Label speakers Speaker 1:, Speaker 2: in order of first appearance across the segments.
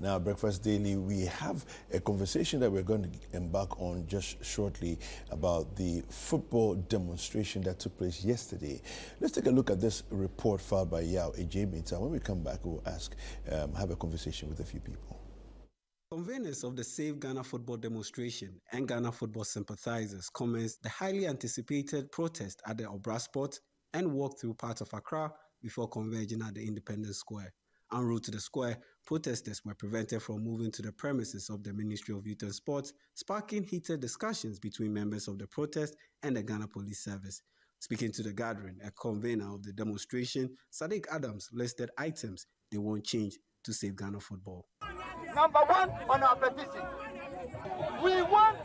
Speaker 1: Now, Breakfast Daily, we have a conversation that we're going to embark on just shortly about the football demonstration that took place yesterday. Let's take a look at this report filed by Yao Ejimita. When we come back, we'll have a conversation with a few people.
Speaker 2: Conveners of the Save Ghana Football demonstration and Ghana football sympathizers commenced the highly anticipated protest at the Obra Sport and walked through part of Accra before converging at the Independence Square. En route to the square, protesters were prevented from moving to the premises of the Ministry of Youth and Sports, sparking heated discussions between members of the protest and the Ghana Police Service. Speaking to the gathering, a convener of the demonstration, Sadiq Adams, listed items they won't change to save Ghana football.
Speaker 3: Number one on our petition, we want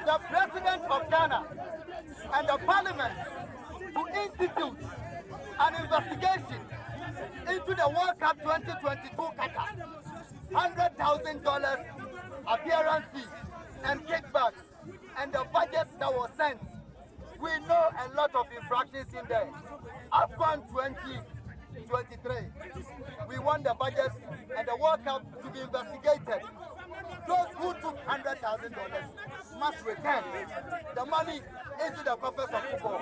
Speaker 3: the President of Ghana and the Parliament to institute an investigation into the World Cup 2022 Qatar. $100,000 appearance fee and kickbacks and the budget that was sent. We know a lot of infractions in there. AFCON 2023. We want the budget and the World Cup to be investigated. Those who took $100,000 must return the money into the coffers of football.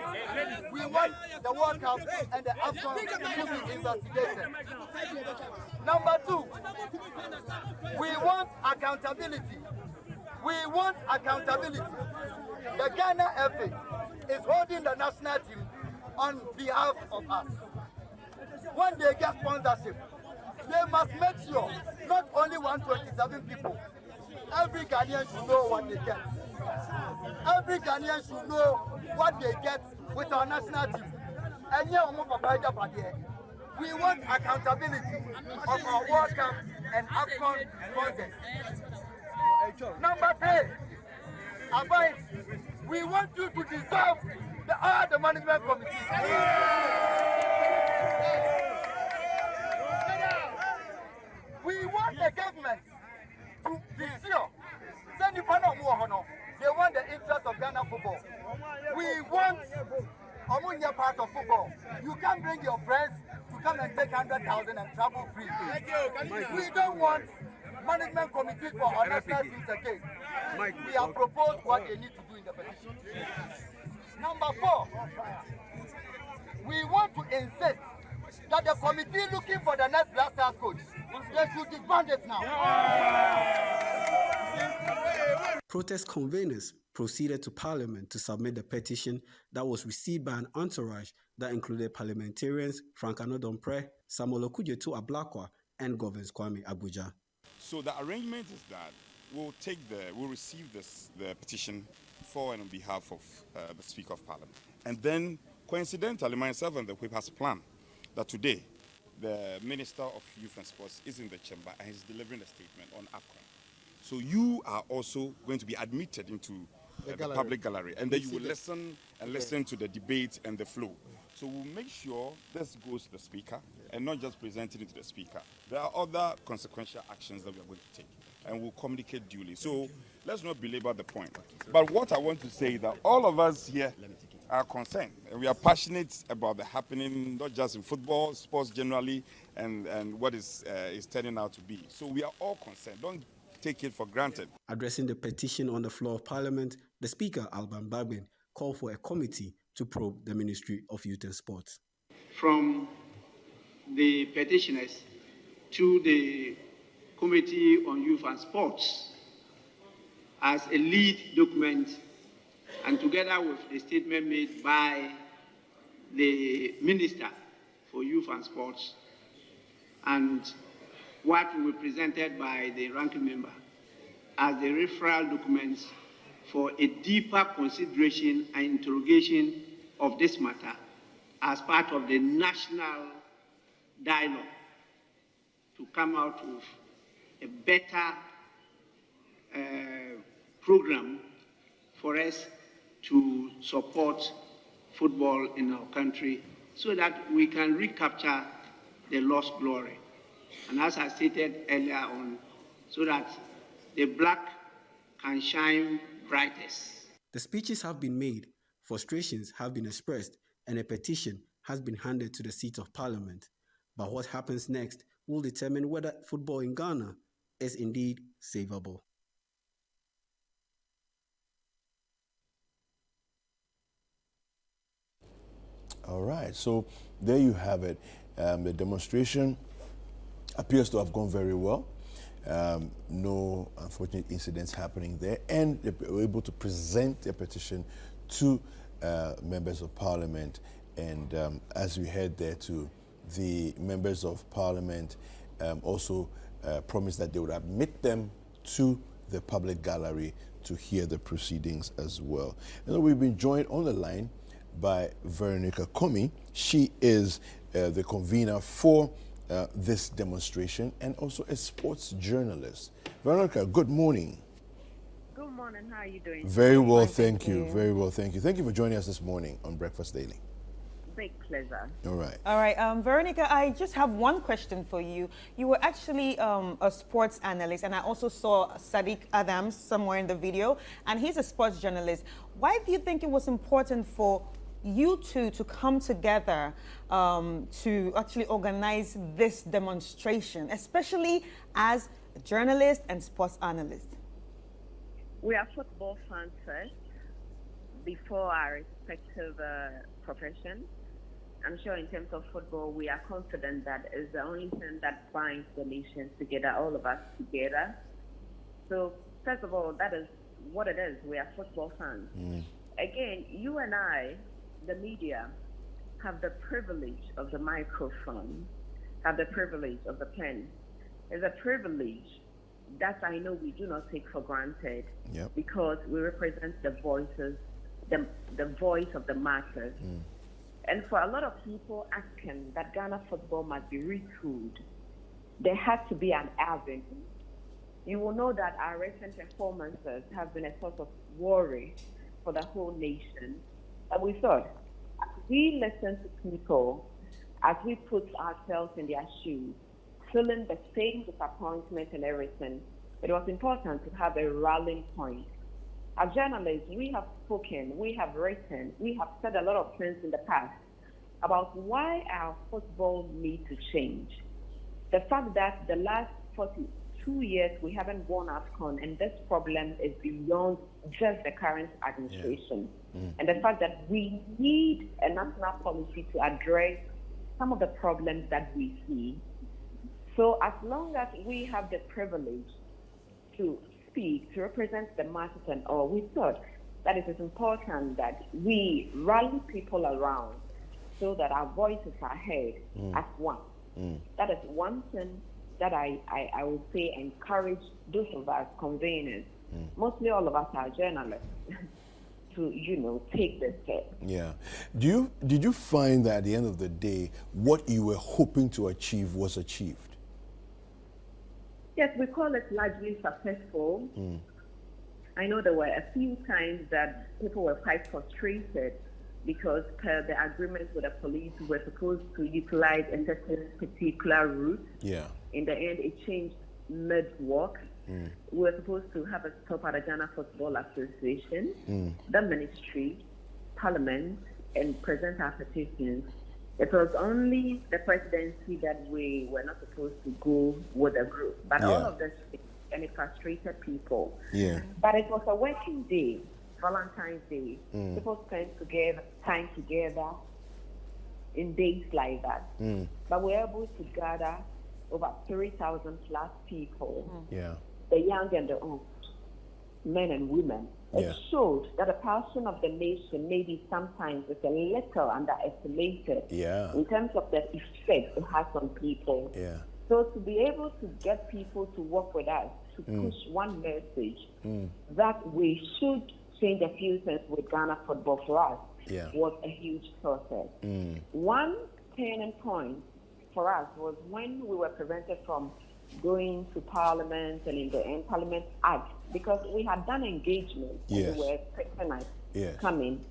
Speaker 3: We want the World Cup and the AFCON to be investigated. Number two, we want accountability. We want accountability. The Ghana FA is holding the national team on behalf of us. When they get sponsorship, they must make sure not only 127 people, every Ghanaian should know what they get. Every Ghanaian should know what they get with our national team. And we want accountability of our World Cup and AFCON sponsors. Number three, Abai, we want you to dissolve the management committee. We want the government to be sure. They want the interest of Ghana football. We want Omunya part of football. You can't bring your friends to come and take 100,000 and travel free. We don't want management committees for our national teams again. We have proposed what they need to do in the petition. Number four, we want to insist that the committee looking for the next Black Stars coach, they should disband it now.
Speaker 2: Protest conveners proceeded to Parliament to submit the petition that was received by an entourage that included parliamentarians Frank Anodompre, Samuel Okudzeto Ablakwa, and Governor Kwame Abuja.
Speaker 4: So the arrangement is that we'll receive the petition for and on behalf of the Speaker of Parliament. And then, coincidentally, myself and the Whip has planned that today, the Minister of Youth and Sports is in the chamber and he's delivering a statement on AFCON. So you are also going to be admitted into the public gallery, and then you will listen to the debate and the flow. So we'll make sure this goes to the Speaker and not just presented it to the Speaker. There are other consequential actions that we are going to take, and we'll communicate duly. So let's not belabor the point. But what I want to say is that all of us here are concerned, and we are passionate about the happening, not just in football, sports generally, and what is turning out to be. So we are all concerned. Don't take it for granted.
Speaker 2: Addressing the petition on the floor of Parliament, the Speaker, Alban Bagbin, called for a committee to probe the Ministry of Youth and Sports.
Speaker 5: From the petitioners to the Committee on Youth and Sports as a lead document, and together with the statement made by the Minister for Youth and Sports and what will be presented by the ranking member as the referral documents for a deeper consideration and interrogation of this matter as part of the national dialogue to come out with a better program for us to support football in our country so that we can recapture the lost glory. And as I stated earlier on, so that the black can shine brightest.
Speaker 2: The speeches have been made, frustrations have been expressed, and a petition has been handed to the seat of Parliament. But what happens next will determine whether football in Ghana is indeed savable.
Speaker 1: All right, so there you have it. The demonstration appears to have gone very well. No unfortunate incidents happening there, and they were able to present their petition to members of parliament. And as we heard there too, the members of parliament also promised that they would admit them to the public gallery to hear the proceedings as well. And we've been joined on the line by Veronica Komi. She is the convener for this demonstration and also a sports journalist. Veronica, good morning.
Speaker 6: Good morning. How are you doing?
Speaker 1: Very well, thank you. Very well, thank you. Thank you for joining us this morning on Breakfast Daily.
Speaker 6: Big pleasure.
Speaker 1: All right.
Speaker 7: All right, Veronica, I just have one question for you. You were actually a sports analyst, and I also saw Sadiq Adams somewhere in the video, and he's a sports journalist. Why do you think it was important for you two to come together to actually organize this demonstration, especially as a journalist and sports analyst?
Speaker 6: We are football fans first, before our respective professions. I'm sure in terms of football, we are confident that it's the only thing that binds the nations together, all of us together. So, first of all, that is what it is. We are football fans. Again, you and I, the media, have the privilege of the microphone, have the privilege of the pen. It's a privilege that I know we do not take for granted, because we represent the voices, the voice of the masses. And for a lot of people asking that Ghana football must be retooled, there has to be an avenue. You will know that our recent performances have been a source of worry for the whole nation. And we thought, as we listen to people, as we put ourselves in their shoes, feeling the same disappointment and everything, it was important to have a rallying point. As journalists, we have spoken, we have written, we have said a lot of things in the past about why our football needs to change. The fact that the last 42 years we haven't won AFCON, and this problem is beyond just the current administration. And the fact that we need a national policy to address some of the problems that we see. So as long as we have the privilege to speak, to represent the masses and all, we thought that it is important that we rally people around so that our voices are heard as one. That is one thing that I would say encourage those of us conveners, mostly all of us are journalists, to, take this step.
Speaker 1: Yeah. Did you find that at the end of the day, what you were hoping to achieve was achieved?
Speaker 6: Yes, we call it largely successful. I know there were a few times that people were quite frustrated because per the agreement with the police, we were supposed to utilize a certain particular route.
Speaker 1: Yeah.
Speaker 6: In the end, it changed mid-walk. We were supposed to have a stop at the Ghana Football Association, the ministry, parliament, and present our petitions. It was only the presidency that we were not supposed to go with a group. But all of this, and it frustrated people.
Speaker 1: Yeah.
Speaker 6: But it was a working day, Valentine's Day. People spent time together in days like that. But we were able to gather over 3,000 plus people, the young and the old, men and women. It showed that the passion of the nation maybe sometimes is a little underestimated in terms of the effect it has on people. So to be able to get people to work with us, to push one message that we should change a few things with Ghana football for us was a huge process. One turning point for us was when we were prevented from going to Parliament, and in the end, Parliament asked, because we had done engagement, and we were expecting us coming.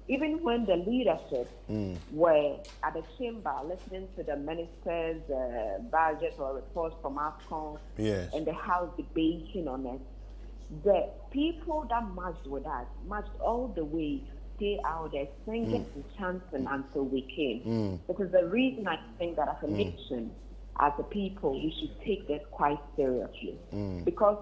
Speaker 6: Even when the leadership were at the chamber listening to the minister's budget or reports from AFCON and the House debating on it, the people that marched with us marched all the way, stay out there singing and chanting until we came. Because the reason I think that as a nation, as a people, we should take this quite seriously. Because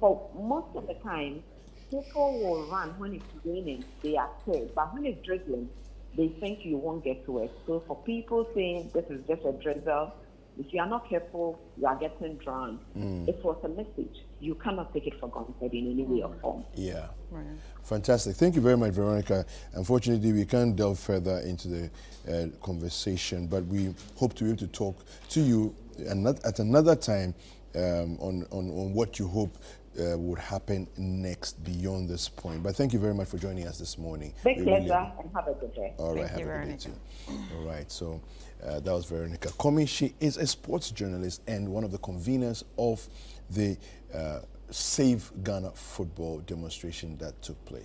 Speaker 6: for most of the time, people will run when it's raining, they are scared. But when it's drizzling, they think you won't get to it. So for people saying this is just a drizzle, if you are not careful, you are getting drowned. It was a message. You cannot take it for granted in any way or form.
Speaker 1: Yeah.
Speaker 7: Right.
Speaker 1: Fantastic. Thank you very much, Veronica. Unfortunately, we can't delve further into the conversation, but we hope to be able to talk to you at another time on what you hope would happen next beyond this point. But thank you very much for joining us this morning.
Speaker 6: Big pleasure and have a good day.
Speaker 1: All right,
Speaker 7: Thank you,
Speaker 1: have a good day
Speaker 7: Veronica.
Speaker 1: too. All right, so that was Veronica Komi. She is a sports journalist and one of the conveners of the Save Ghana football demonstration that took place.